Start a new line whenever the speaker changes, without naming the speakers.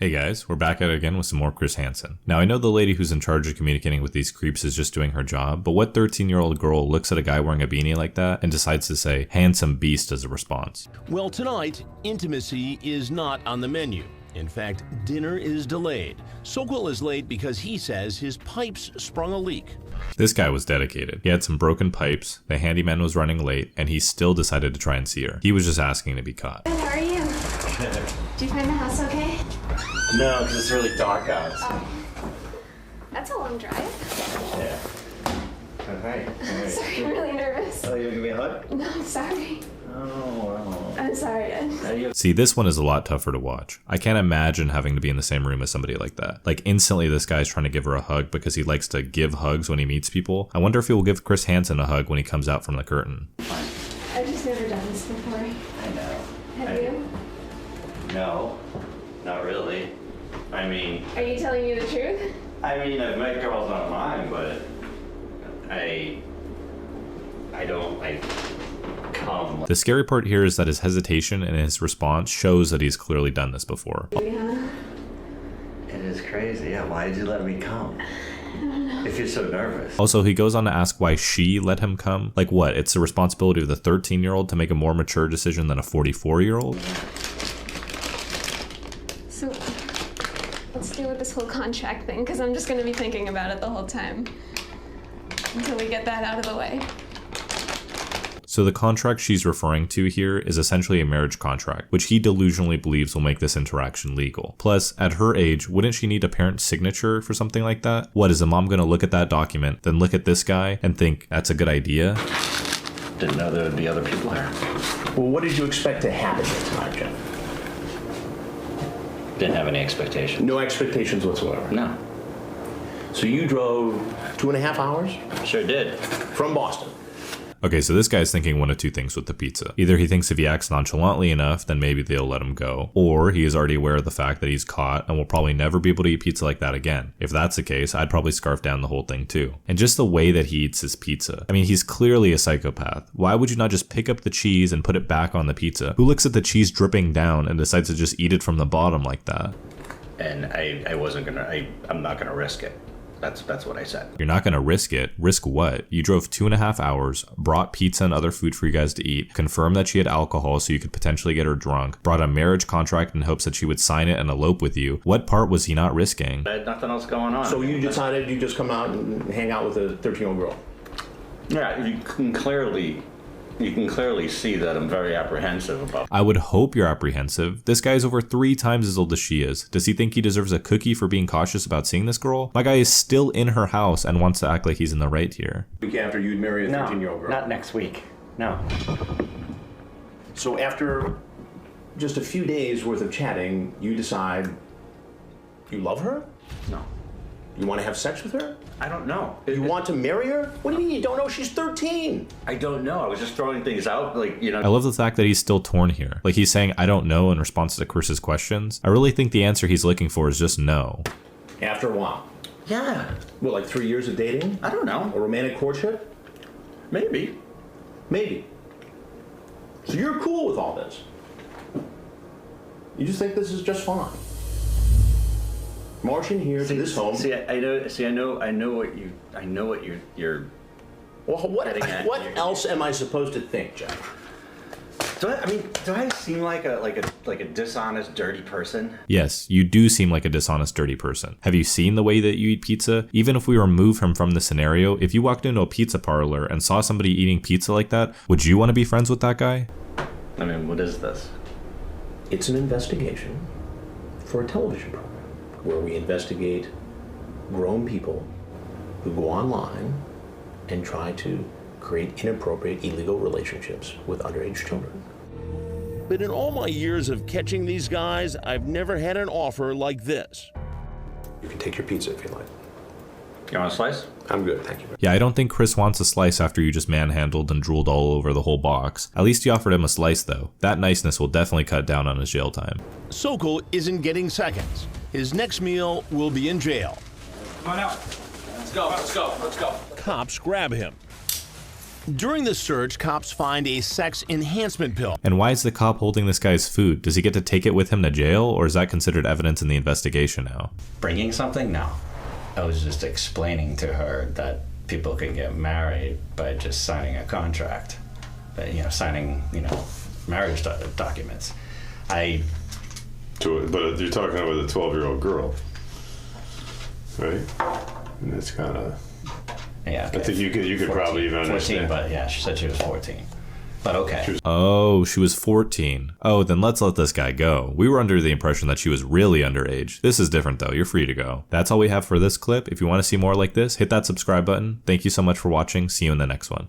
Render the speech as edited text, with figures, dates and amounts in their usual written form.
Hey guys, we're back at it again with some more Chris Hansen. Now I know the lady who's in charge of communicating with these creeps is just doing her job, but what 13-year-old girl looks at a guy wearing a beanie like that and decides to say, "handsome beast" as a response?
Well, tonight, intimacy is not on the menu. In fact, dinner is delayed. Sokol is late because he says his pipes sprung a leak.
This guy was dedicated. He had some broken pipes, the handyman was running late, and he still decided to try and see her. He was just asking to be caught.
How are you? Do you find the house okay?
No, because it's really dark out.
Oh. That's a long drive.
Yeah. Alright.
Sorry, I'm really nervous.
Oh, you gonna give me a hug?
No, I'm sorry.
Oh.
I'm sorry.
See, this one is a lot tougher to watch. I can't imagine having to be in the same room as somebody like that. Like, instantly this guy's trying to give her a hug because he likes to give hugs when he meets people. I wonder if he will give Chris Hansen a hug when he comes out from the curtain.
I've just never done this before.
I know.
Have you?
No, not really. I mean...
Are you telling me the truth?
I've met girls online, but I come.
The scary part here is that his hesitation and his response shows that he's clearly done this before.
Yeah.
It is crazy. Yeah, why did you let me come? If you're so nervous.
Also, he goes on to ask why she let him come. Like what? It's the responsibility of the 13-year-old to make a more mature decision than a 44-year-old?
So, let's deal with this whole contract thing, because I'm just going to be thinking about it the whole time. Until we get that out of the way.
So the contract she's referring to here is essentially a marriage contract, which he delusionally believes will make this interaction legal. Plus, at her age, wouldn't she need a parent's signature for something like that? What, is the mom gonna look at that document, then look at this guy, and think, that's a good idea?
Didn't know there would be other people there.
Well, what did you expect to happen here tonight, Jeff?
Didn't have any expectation.
No expectations whatsoever.
No.
So you drove 2.5 hours
Sure did.
from Boston.
Okay, so this guy's thinking one of two things with the pizza. Either he thinks if he acts nonchalantly enough, then maybe they'll let him go, or he is already aware of the fact that he's caught and will probably never be able to eat pizza like that again. If that's the case, I'd probably scarf down the whole thing too. And just the way that he eats his pizza. I mean, he's clearly a psychopath. Why would you not just pick up the cheese and put it back on the pizza? Who looks at the cheese dripping down and decides to just eat it from the bottom like that?
And I'm not gonna risk it. That's what I said.
You're not gonna risk it. Risk what? You drove 2.5 hours, brought pizza and other food for you guys to eat, confirmed that she had alcohol so you could potentially get her drunk, brought a marriage contract in hopes that she would sign it and elope with you. What part was he not risking?
I had nothing else going on.
So you decided you just come out and hang out with a 13-year-old girl?
Yeah, you can clearly see that I'm very apprehensive about.
I would hope you're apprehensive. This guy is over 3 times as old as she is. Does he think he deserves a cookie for being cautious about seeing this girl? My guy is still in her house and wants to act like he's in the right here.
Week after you'd marry a 13-year-old girl?
Not next week. No.
So after just a few days worth of chatting, you decide you love her?
No.
You want to have sex with her?
I don't know.
You want to marry her? What do you mean you don't know? She's 13.
I don't know. I was just throwing things out,
I love the fact that he's still torn here. Like he's saying, I don't know in response to Chris's questions. I really think the answer he's looking for is just no.
After a while?
Yeah.
What, like 3 years of dating?
I don't know.
A romantic courtship?
Maybe.
Maybe. So you're cool with all this? You just think this is just fine? Marching here to this home.
I know what you're.
Well, what
getting at.
what else am I supposed to think, Jeff?
Do I seem like a dishonest, dirty person?
Yes, you do seem like a dishonest, dirty person. Have you seen the way that you eat pizza? Even if we remove him from the scenario, if you walked into a pizza parlor and saw somebody eating pizza like that, would you want to be friends with that guy?
I mean, what is this?
It's an investigation for a television program where we investigate grown people who go online and try to create inappropriate illegal relationships with underage children.
But in all my years of catching these guys, I've never had an offer like this.
You can take your pizza if you like.
You want a slice?
I'm good, thank you.
Yeah, I don't think Chris wants a slice after you just manhandled and drooled all over the whole box. At least you offered him a slice though. That niceness will definitely cut down on his jail time.
Sokol isn't getting seconds. His next meal will be in jail.
Come on out. Let's go.
Cops grab him. During the search, cops find a sex enhancement pill.
And why is the cop holding this guy's food? Does he get to take it with him to jail, or is that considered evidence in the investigation now?
Bringing something? No. I was just explaining to her that people can get married by just signing a contract, but, signing, marriage documents.
But you're talking about a 12-year-old girl, right? And it's kind of.
Yeah, okay.
I think you could 14, probably even
14,
understand.
But yeah, she said she was 14. But okay.
Oh, she was 14. Oh, then let's let this guy go. We were under the impression that she was really underage. This is different though. You're free to go. That's all we have for this clip. If you want to see more like this, hit that subscribe button. Thank you so much for watching. See you in the next one.